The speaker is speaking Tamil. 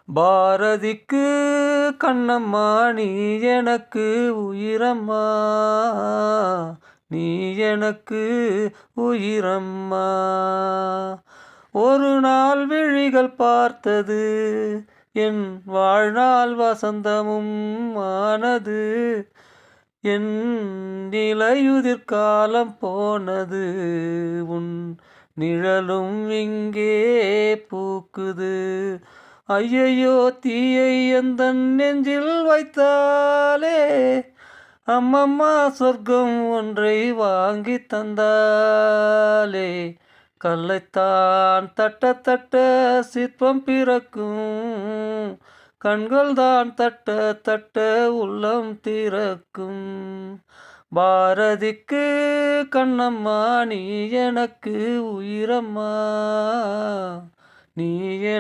பாரதிக்கு கண்ணம்மா நீ எனக்கு உயிரம்மா, நீ எனக்கு உயிரம்மா. ஒரு நாள் விழிகள் பார்த்தது என் வாழ்நாள் வசந்தமும் ஆனது, என் நிலையுதிர் காலம் போனது, உன் நிழலும் இங்கே பூக்குது. ஐயையோ தீயை எந்தன் நெஞ்சில் வைத்தாலே, அம்மம்மா சொர்க்கம் ஒன்றை வாங்கி தந்தாலே. கல்லைத்தான் தட்ட தட்ட சிற்பம் பிறக்கும், கண்கள் தான் தட்ட தட்ட உள்ளம் திறக்கும். பாரதிக்கு கண்ணம்மா நீ எனக்கு உயிரம்மா, நீ